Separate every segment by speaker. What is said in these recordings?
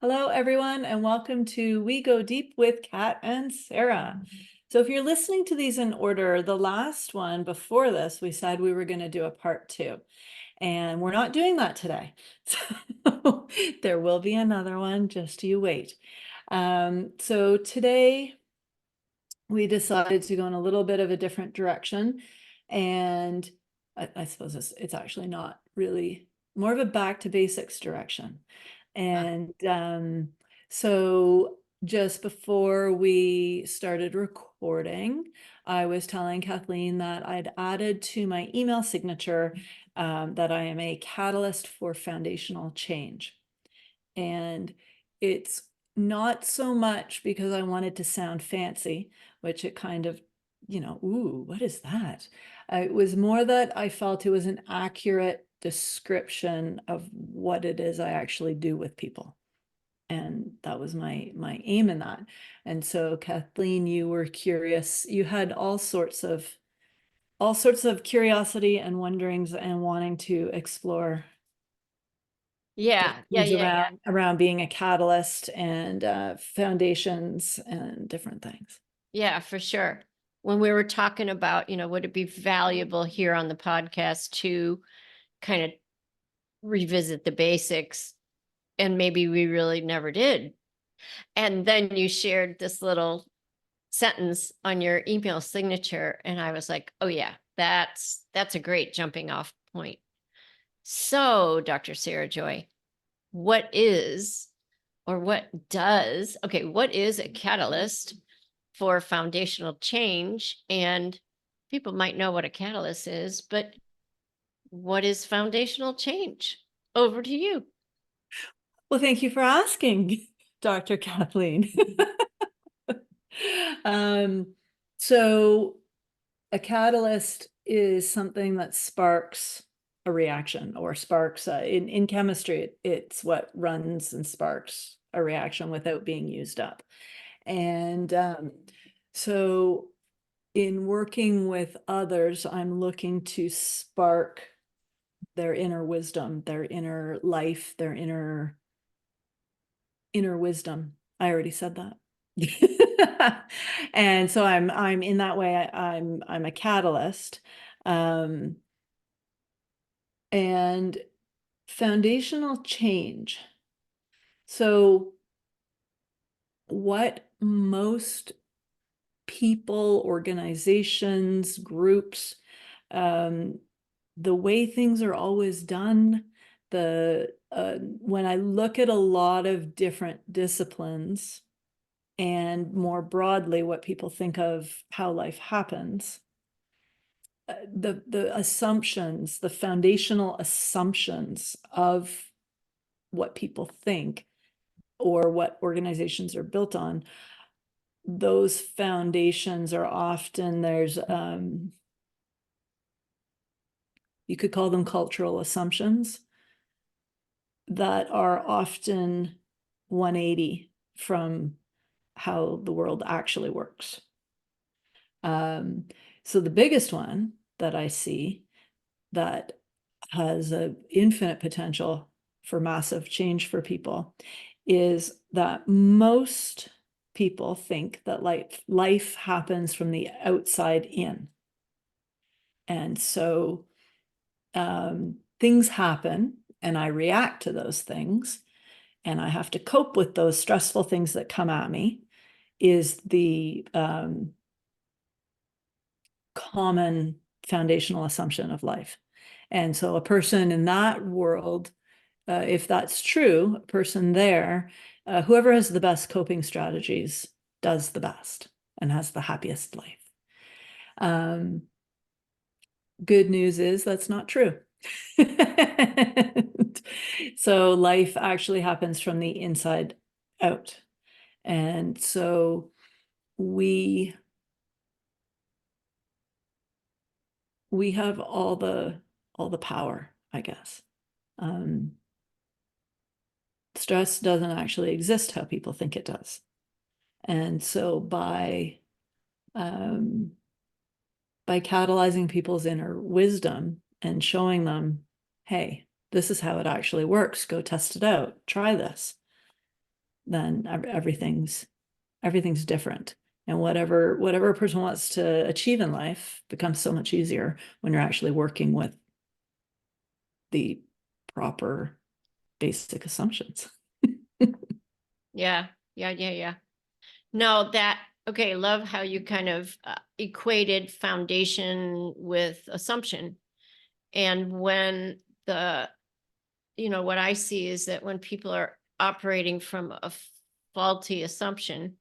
Speaker 1: Hello, everyone, and welcome to We Go Deep with Kat and Sarah. So if you're listening to these in order, the last one before this, we said we were going to do a part 2, and we're not doing that today. So there will be another one, just you wait. So today we decided to go in a little bit of a different direction, and I suppose it's actually not really, more of a back to basics direction. And so just before we started recording, I was telling Kathleen that I'd added to my email signature that I am a catalyst for foundational change. And it's not so much because I wanted to sound fancy, which it kind of, ooh, what is that? It was more that I felt it was an accurate description of what it is I actually do with people. And that was my aim in that. And so Kathleen, you were curious. You had all sorts of curiosity and wonderings and wanting to explore
Speaker 2: Yeah.
Speaker 1: around being a catalyst and foundations and different things.
Speaker 2: Yeah, for sure. When we were talking about, would it be valuable here on the podcast to kind of revisit the basics? And maybe we really never did. And then you shared this little sentence on your email signature. And I was like, oh yeah, that's a great jumping off point. So, Dr. Sarah Joy, what is what is a catalyst for foundational change? And people might know what a catalyst is, but what is foundational change? Over to you.
Speaker 1: Well, thank you for asking, Dr. Kathleen. So a catalyst is something that sparks a reaction or sparks in chemistry, it's what runs and sparks a reaction without being used up. And so in working with others, I'm looking to spark their inner wisdom, their inner life, their inner wisdom. I already said that. And so I'm in that way, I'm a catalyst. And foundational change. So what most people, organizations, groups, the way things are always done, when I look at a lot of different disciplines and more broadly what people think of how life happens, the assumptions, the foundational assumptions of what people think or what organizations are built on, those foundations are often, there's you could call them cultural assumptions that are often 180 from how the world actually works. So the biggest one that I see that has an infinite potential for massive change for people is that most people think that life happens from the outside in. And so things happen and I react to those things and I have to cope with those stressful things that come at me is the common foundational assumption of life. And so a person in that world, if that's true, a person there, whoever has the best coping strategies does the best and has the happiest life. Good news is that's not true. So life actually happens from the inside out. And so we have all the power, I guess. Stress doesn't actually exist how people think it does. And so by catalyzing people's inner wisdom and showing them, hey, this is how it actually works. Go test it out. Try this. then everything's different. And whatever a person wants to achieve in life becomes so much easier when you're actually working with the proper basic assumptions.
Speaker 2: Yeah. Yeah. No, okay, love how you kind of equated foundation with assumption. And when what I see is that when people are operating from a faulty assumption,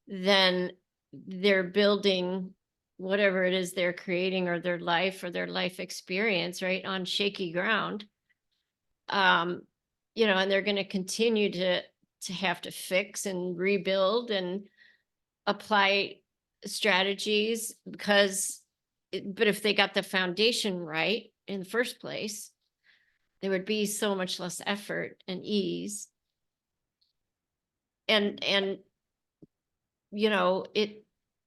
Speaker 2: then they're building whatever it is they're creating or their life experience, right, on shaky ground. Um, and they're going to continue to have to fix and rebuild and apply strategies but if they got the foundation right in the first place, there would be so much less effort and ease. And it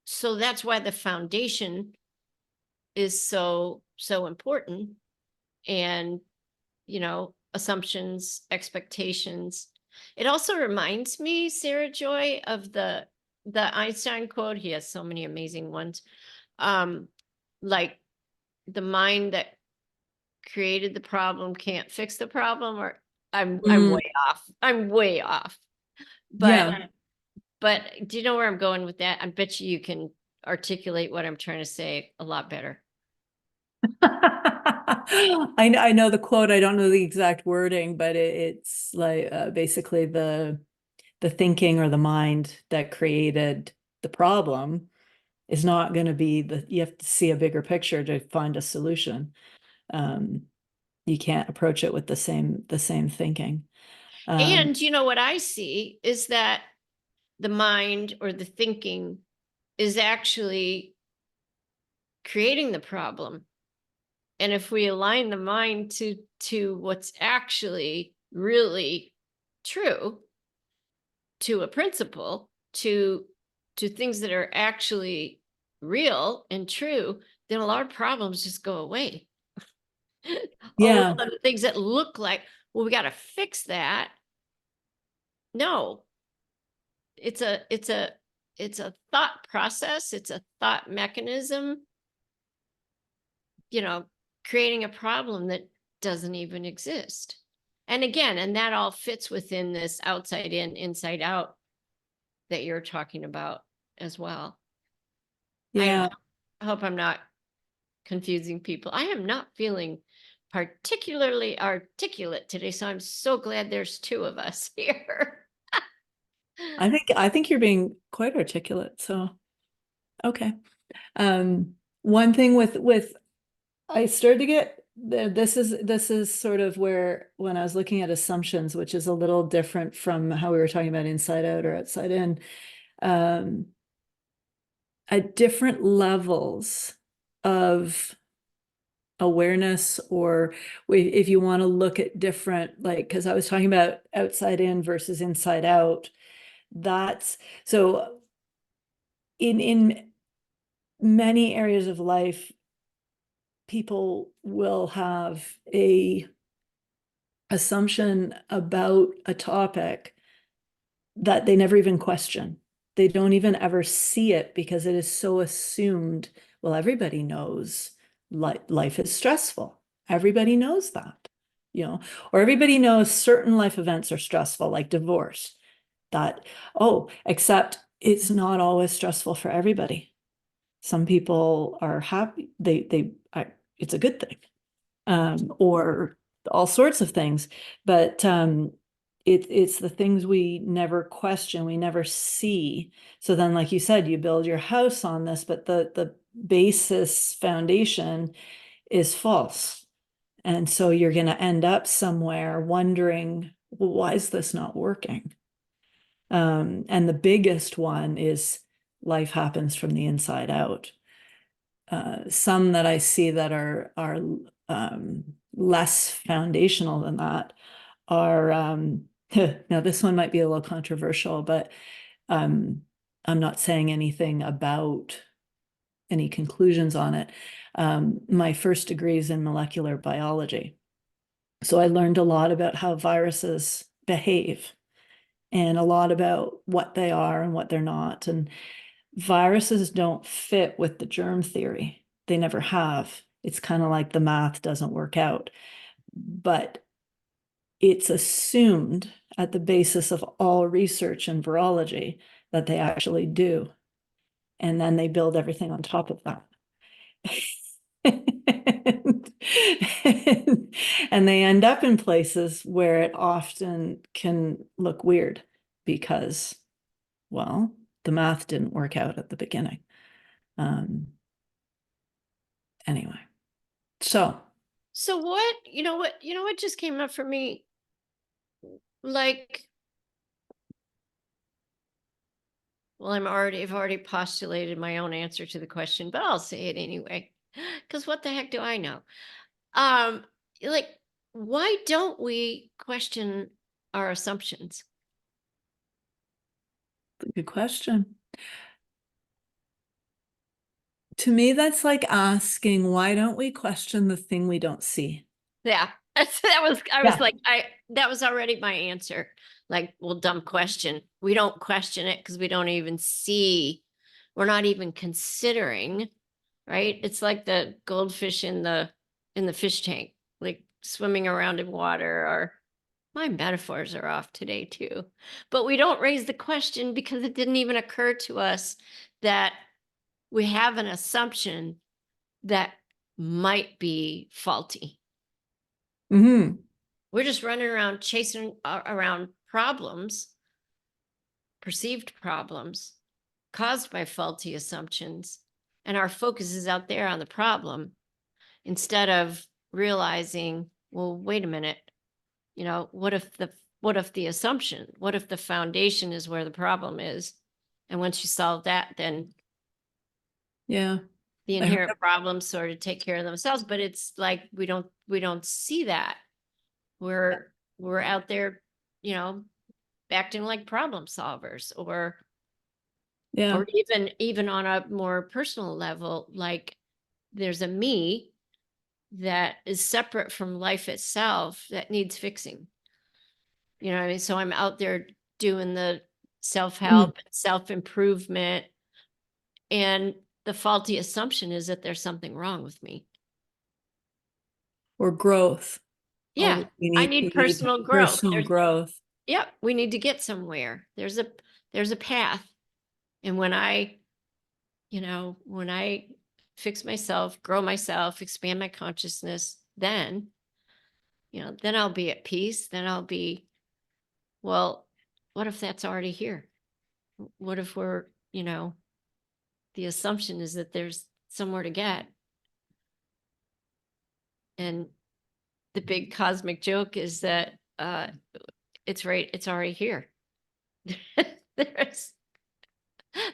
Speaker 2: so that's why the foundation is so important. And assumptions, expectations. It also reminds me, Sarah Joy, of the Einstein quote. He has so many amazing ones. Like, the mind that created the problem can't fix the problem, or I'm
Speaker 1: Mm,
Speaker 2: way off. I'm way off. But
Speaker 1: yeah.
Speaker 2: but do you know where I'm going with that? I bet you can articulate what I'm trying to say a lot better.
Speaker 1: I know the quote. I don't know the exact wording, but it's like basically the thinking or the mind that created the problem is not going to be you have to see a bigger picture to find a solution. Um, you can't approach it with the same thinking.
Speaker 2: And what I see is that the mind or the thinking is actually creating the problem. And if we align the mind to what's actually really true, to a principle, to things that are actually real and true, then a lot of problems just go away. A lot
Speaker 1: Yeah,
Speaker 2: of the things that look like, well, we got to fix that. No, it's a thought process. It's a thought mechanism, you know, creating a problem that doesn't even exist. And again, and that all fits within this outside in, inside out that you're talking about as well.
Speaker 1: yeah.
Speaker 2: I hope I'm not confusing people. I am not feeling particularly articulate today, so I'm so glad there's two of us here.
Speaker 1: I think you're being quite articulate. So okay. One thing with I started to get this is sort of where when I was looking at assumptions, which is a little different from how we were talking about inside out or outside in, um, at different levels of awareness, or if you want to look at different, like, because I was talking about outside in versus inside out. That's so in many areas of life, people will have a assumption about a topic that they never even question. They don't even ever see it because it is so assumed. Well, everybody knows life is stressful. Everybody knows that, or everybody knows certain life events are stressful, like divorce. Except it's not always stressful for everybody. Some people are happy. It's a good thing, or all sorts of things. But it's the things we never question, we never see. So then, like you said, you build your house on this, but the basis foundation is false. And so you're going to end up somewhere wondering, well, why is this not working? And the biggest one is life happens from the inside out. Some that I see that are less foundational than that are now this one might be a little controversial, but um, I'm not saying anything about any conclusions on it. My first degree is in molecular biology, so I learned a lot about how viruses behave. and a lot about what they are and what they're not. And viruses don't fit with the germ theory. They never have. It's kind of like the math doesn't work out. But it's assumed at the basis of all research in virology that they actually do. And then they build everything on top of that. And they end up in places where it often can look weird because, well, the math didn't work out at the beginning. Anyway, so
Speaker 2: So what, what just came up for me? Like, well, I've already postulated my own answer to the question, but I'll say it anyway. Because what the heck do I know? Um, like, why don't we question our assumptions?
Speaker 1: good question. To me, that's like asking, why don't we question the thing we don't see?
Speaker 2: Yeah. I was
Speaker 1: Yeah.
Speaker 2: like, that was already my answer. Like, well, dumb question. We don't question it because we don't even see, we're not even considering, right? It's like the goldfish in the fish tank, like swimming around in water, or my metaphors are off today too. But we don't raise the question because it didn't even occur to us that we have an assumption that might be faulty.
Speaker 1: Mm-hmm.
Speaker 2: We're just running around chasing around problems, perceived problems caused by faulty assumptions. And our focus is out there on the problem instead of realizing, well, wait a minute, what if the assumption, what if the foundation is where the problem is? And once you solve that, then
Speaker 1: Yeah.
Speaker 2: the
Speaker 1: I heard
Speaker 2: inherent problems sort of take care of themselves. But it's like we don't see that. We're out there, you know, acting like problem solvers,
Speaker 1: yeah.
Speaker 2: or even on a more personal level, like there's a me that is separate from life itself that needs fixing. You know what I mean? So I'm out there doing the
Speaker 1: Mm.
Speaker 2: self-help, self-improvement, and the faulty assumption is that there's something wrong with me.
Speaker 1: Or growth.
Speaker 2: Yeah, I
Speaker 1: We
Speaker 2: need
Speaker 1: need
Speaker 2: personal growth.
Speaker 1: personal growth.
Speaker 2: Yep, we need to get somewhere. There's a path. And when I fix myself, grow myself, expand my consciousness, then I'll be at peace. Then I'll be, well, what if that's already here? What if the assumption is that there's somewhere to get? And the big cosmic joke is that it's already here. There's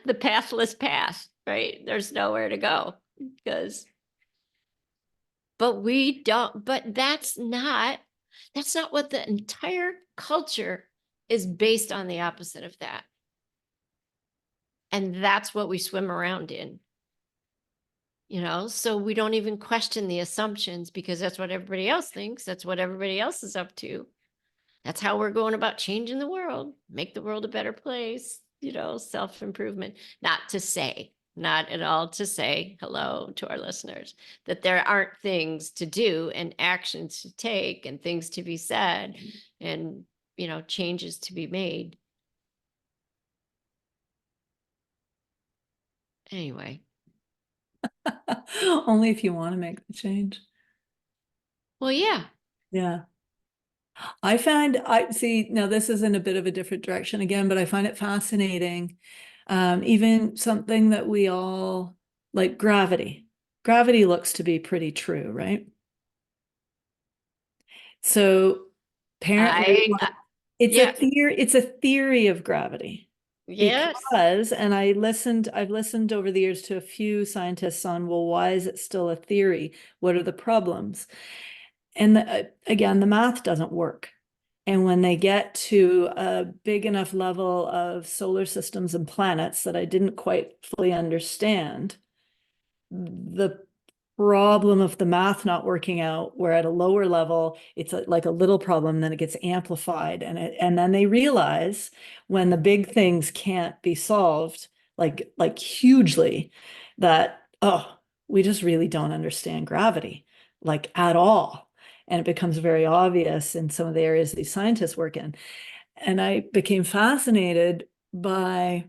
Speaker 2: the pathless path, right? There's nowhere to go because but we don't but that's not what the entire culture is based on. The opposite of that, and that's what we swim around in, so we don't even question the assumptions because that's what everybody else thinks, that's what everybody else is up to. That's how we're going about changing the world, make the world a better place, self-improvement. Not at all to say hello to our listeners, that there aren't things to do and actions to take and things to be said and, changes to be made. Anyway,
Speaker 1: Only if you want to make the change.
Speaker 2: well, yeah,
Speaker 1: Yeah. I see, now this is in a bit of a different direction again, but I find it fascinating. Even something that we all like gravity. Gravity looks to be pretty true, right? So apparently
Speaker 2: I, yeah,
Speaker 1: it's a theory of gravity
Speaker 2: yes,
Speaker 1: because, and I've listened over the years to a few scientists on, well, why is it still a theory? What are the problems? And again, the math doesn't work. And when they get to a big enough level of solar systems and planets that I didn't quite fully understand, the problem of the math not working out, where at a lower level, it's like a little problem, then it gets amplified. And then they realize when the big things can't be solved, like hugely, that, oh, we just really don't understand gravity, like at all. And it becomes very obvious in some of the areas these scientists work in. And I became fascinated by,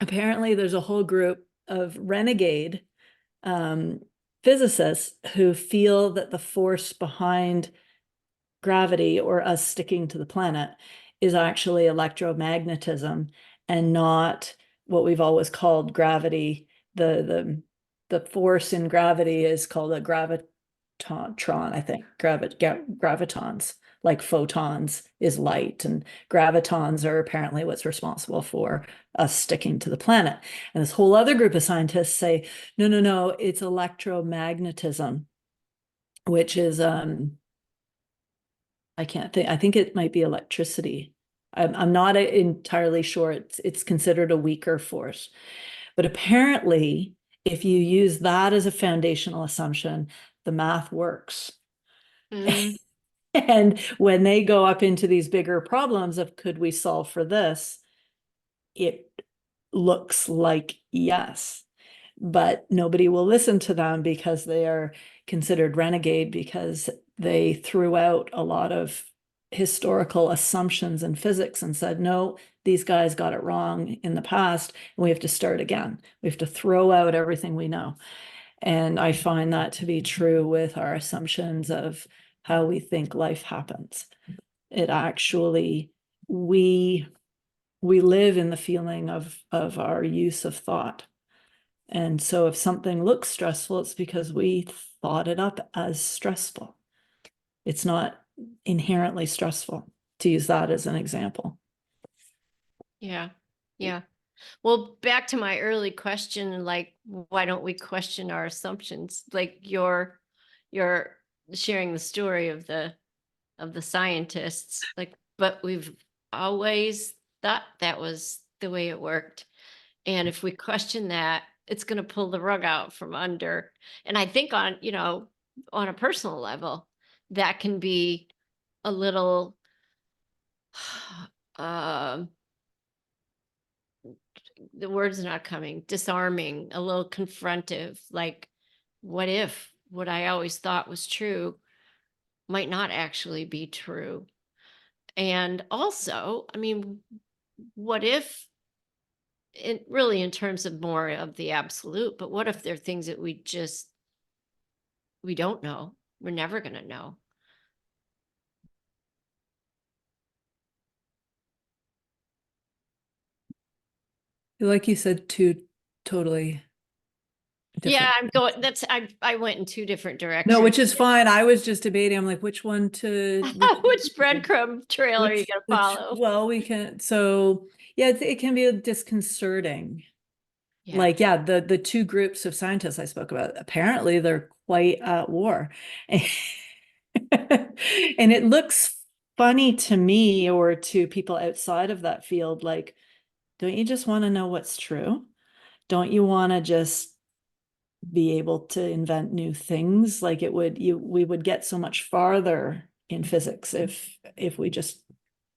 Speaker 1: apparently there's a whole group of renegade um, physicists who feel that the force behind gravity, or us sticking to the planet, is actually electromagnetism and not what we've always called gravity. The force in gravity is called a gravitron, I think. Gravitons, like photons is light, and gravitons are apparently what's responsible for us sticking to the planet. And this whole other group of scientists say, no, no, no, it's electromagnetism, which is I can't think. I think it might be electricity. I'm not entirely sure. It's considered a weaker force, but apparently, if you use that as a foundational assumption, the math works.
Speaker 2: Mm,
Speaker 1: And when they go up into these bigger problems of could we solve for this, it looks like yes, but nobody will listen to them because they are considered renegade, because they threw out a lot of historical assumptions in physics and said, no, these guys got it wrong in the past, and we have to start again. We have to throw out everything we know. And I find that to be true with our assumptions of how we think life happens. It actually, we live in the feeling of our use of thought. And so if something looks stressful, it's because we thought it up as stressful. It's not inherently stressful, to use that as an example.
Speaker 2: yeah. Yeah. Well, back to my early question, like, why don't we question our assumptions? Like you're sharing the story of the scientists, like, but we've always thought that was the way it worked. And if we question that, it's going to pull the rug out from under. And I think on, on a personal level, that can be a little um the word's not coming, disarming, a little confrontive, like, what if what I always thought was true might not actually be true? And also, I mean, what if, really in terms of more of the absolute, but what if there are things that we don't know? We're never going to know.
Speaker 1: Like you said, two totally
Speaker 2: Yeah,
Speaker 1: different.
Speaker 2: I'm going, I went in two different
Speaker 1: No,
Speaker 2: directions.
Speaker 1: which is fine. I was just debating. I'm like, which one to,
Speaker 2: Which breadcrumb trail are you going to follow?
Speaker 1: well, we can, so yeah, it can be disconcerting.
Speaker 2: Yeah.
Speaker 1: Like, yeah, the two groups of scientists I spoke about, apparently they're quite at war. And it looks funny to me, or to people outside of that field, like, don't you just want to know what's true? Don't you want to just be able to invent new things? Like, we would get so much farther in physics if we just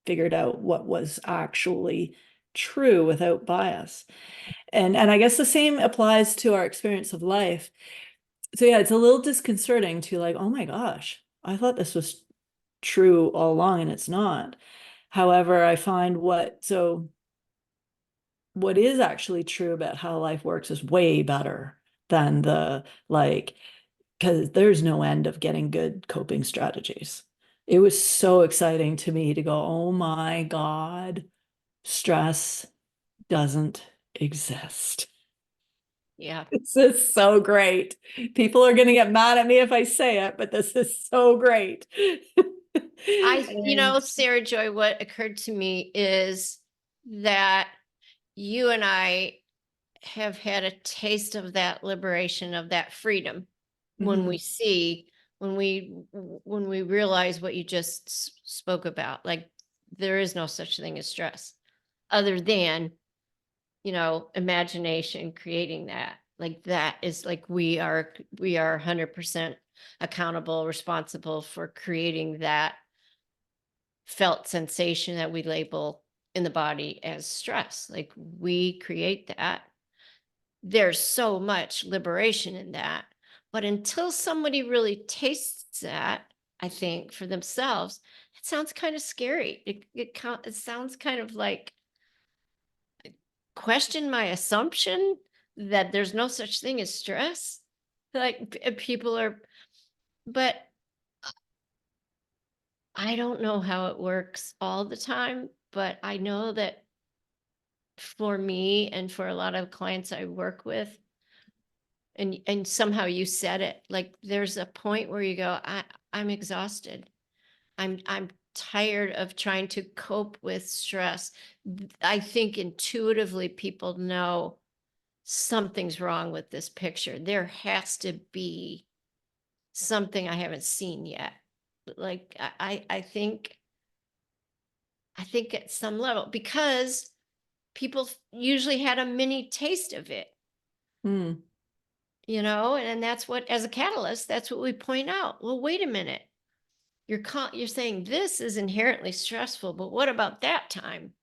Speaker 1: figured out what was actually true without bias. And I guess the same applies to our experience of life. So yeah, it's a little disconcerting to, like, oh my gosh, I thought this was true all along and it's not. However, I find what is actually true about how life works is way better than the, like, because there's no end of getting good coping strategies. It was so exciting to me to go, oh my God, stress doesn't exist.
Speaker 2: Yeah.
Speaker 1: This is so great. People are going to get mad at me if I say it, but this is so great. And
Speaker 2: Sarah Joy, what occurred to me is that you and I have had a taste of that liberation, of that freedom, when
Speaker 1: mhm.
Speaker 2: we see, when we realize what you just spoke about, like, there is no such thing as stress other than, imagination creating that. Like that is like we are 100% accountable, responsible for creating that felt sensation that we label in the body as stress. Like we create that. There's so much liberation in that. But until somebody really tastes that, I think for themselves, it sounds kind of scary. It sounds kind of like question my assumption that there's no such thing as stress. Like people are, but I don't know how it works all the time. But I know that for me and for a lot of clients I work with, and somehow you said it, like there's a point where you go, I'm exhausted. I'm tired of trying to cope with stress. I think intuitively people know something's wrong with this picture. There has to be something I haven't seen yet. Like I think at some level, because people usually had a mini taste of it,
Speaker 1: Hmm.
Speaker 2: and that's what, as a catalyst, that's what we point out. Well, wait a minute. You're saying this is inherently stressful, but what about that time?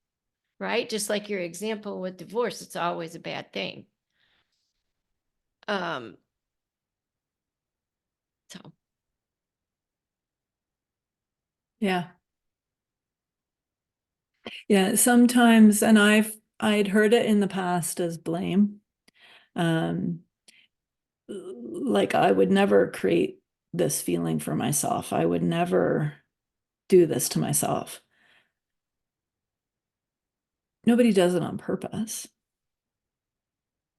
Speaker 2: Right? Just like your example with divorce, it's always a bad thing. Um, so
Speaker 1: Yeah. Yeah. Sometimes, and I'd heard it in the past as blame. Um, like I would never create this feeling for myself. I would never do this to myself. Nobody does it on purpose.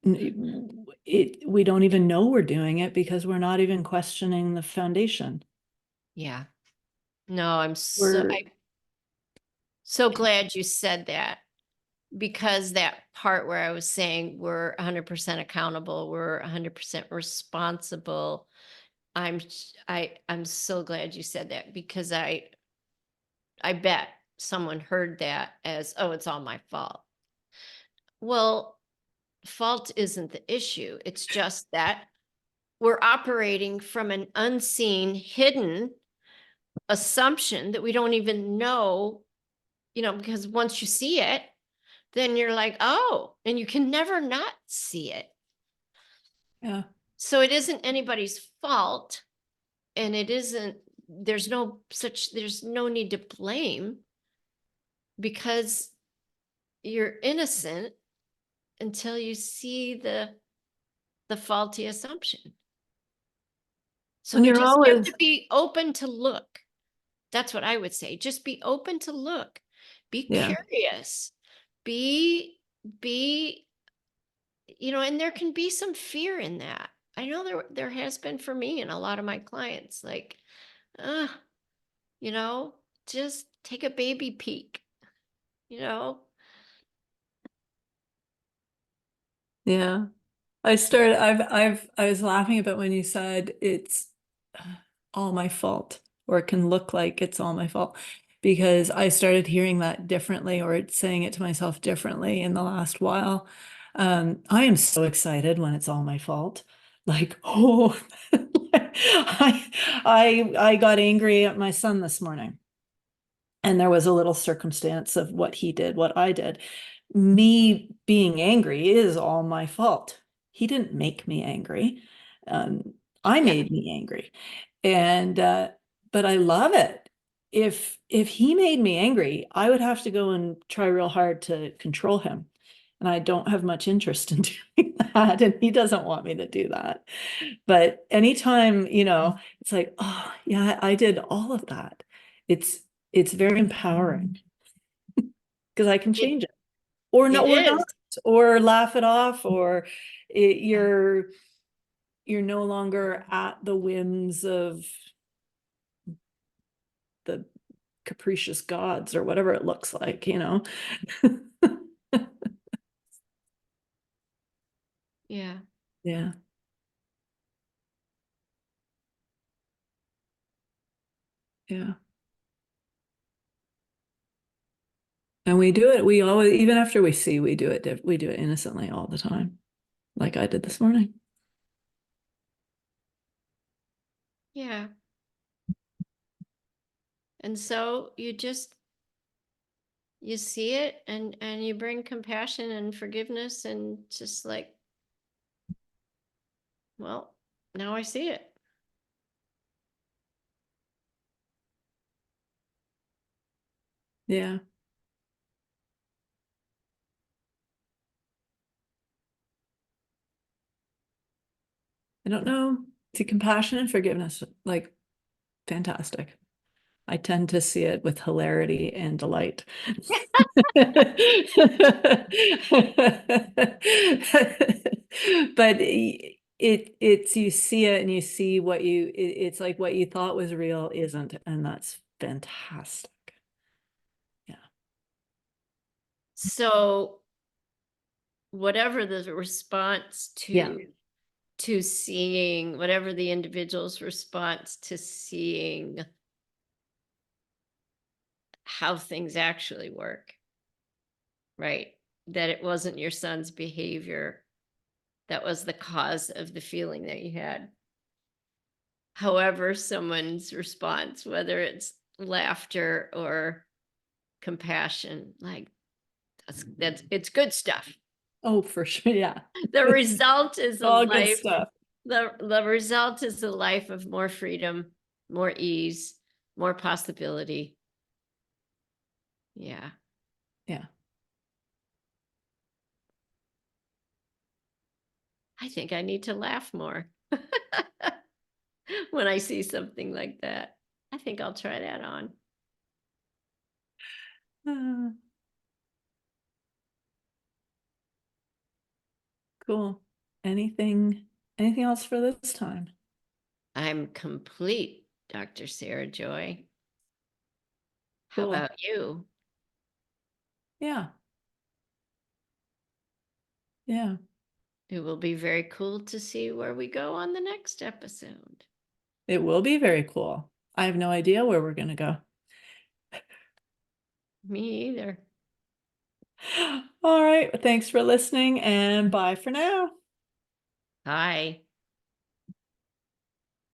Speaker 1: We don't even know we're doing it because we're not even questioning the foundation.
Speaker 2: yeah. No,
Speaker 1: We're,
Speaker 2: I'm so glad you said that, because that part where I was saying we're 100% accountable, we're 100% responsible. I'm so glad you said that, because I bet someone heard that as, oh, it's all my fault. Well, fault isn't the issue. It's just that we're operating from an unseen, hidden assumption that we don't even know, because once you see it, then you're like, oh, and you can never not see it.
Speaker 1: yeah,
Speaker 2: So it isn't anybody's fault. And there's no need to blame, because you're innocent until you see the faulty assumption. So
Speaker 1: and you're
Speaker 2: you have
Speaker 1: always,
Speaker 2: to be open to look. That's what I would say. Just be open to look. Be
Speaker 1: yeah,
Speaker 2: curious. Be be and there can be some fear in that. I know there has been for me and a lot of my clients, like, uh, you know, just take a baby peek, you know?
Speaker 1: yeah. I was laughing about when you said it's all my fault, or it can look like it's all my fault, because I started hearing that differently, or saying it to myself differently in the last while. I am so excited when it's all my fault. Like, oh, I got angry at my son this morning, and there was a little circumstance of what he did, what I did. Me being angry is all my fault. He didn't make me angry. Um, I
Speaker 2: Yeah.
Speaker 1: made me angry. And but I love it. If he made me angry, I would have to go and try real hard to control him. And I don't have much interest in doing that. And he doesn't want me to do that. But anytime, it's like, oh yeah, I did all of that. It's it's very empowering because I can
Speaker 2: It
Speaker 1: change it. Or no,
Speaker 2: it
Speaker 1: or not,
Speaker 2: is.
Speaker 1: or laugh it off, or
Speaker 2: Yeah.
Speaker 1: you're no longer at the whims of the capricious gods or whatever it looks like.
Speaker 2: Yeah.
Speaker 1: Yeah. Yeah. And we do it, we always, even after we see, we do it innocently all the time. like I did this morning.
Speaker 2: Yeah. And so you see it and you bring compassion and forgiveness and just like, well, now I see it.
Speaker 1: Yeah. I don't know. See, compassion and forgiveness, like fantastic. I tend to see it with hilarity and delight. But it's you see it and you see what it's like what you thought was real isn't, and that's fantastic. Yeah.
Speaker 2: So whatever the response
Speaker 1: Yeah.
Speaker 2: to seeing, whatever the individual's response to seeing how things actually work, right? That it wasn't your son's behavior that was the cause of the feeling that you had. However, someone's response, whether it's laughter or compassion, like that's it's good stuff.
Speaker 1: Oh, for sure. Yeah.
Speaker 2: The result is a
Speaker 1: All good
Speaker 2: life.
Speaker 1: stuff.
Speaker 2: The result is a life of more freedom, more ease, more possibility. Yeah.
Speaker 1: Yeah.
Speaker 2: I think I need to laugh more when I see something like that. I think I'll try that on.
Speaker 1: Uh, cool. Anything else for this time?
Speaker 2: I'm complete, Dr. Sarah Joy. How
Speaker 1: Cool.
Speaker 2: about you?
Speaker 1: Yeah. Yeah.
Speaker 2: It will be very cool to see where we go on the next episode.
Speaker 1: It will be very cool. I have no idea where we're going to go.
Speaker 2: Me either.
Speaker 1: All right. Thanks for listening and bye for now.
Speaker 2: Bye.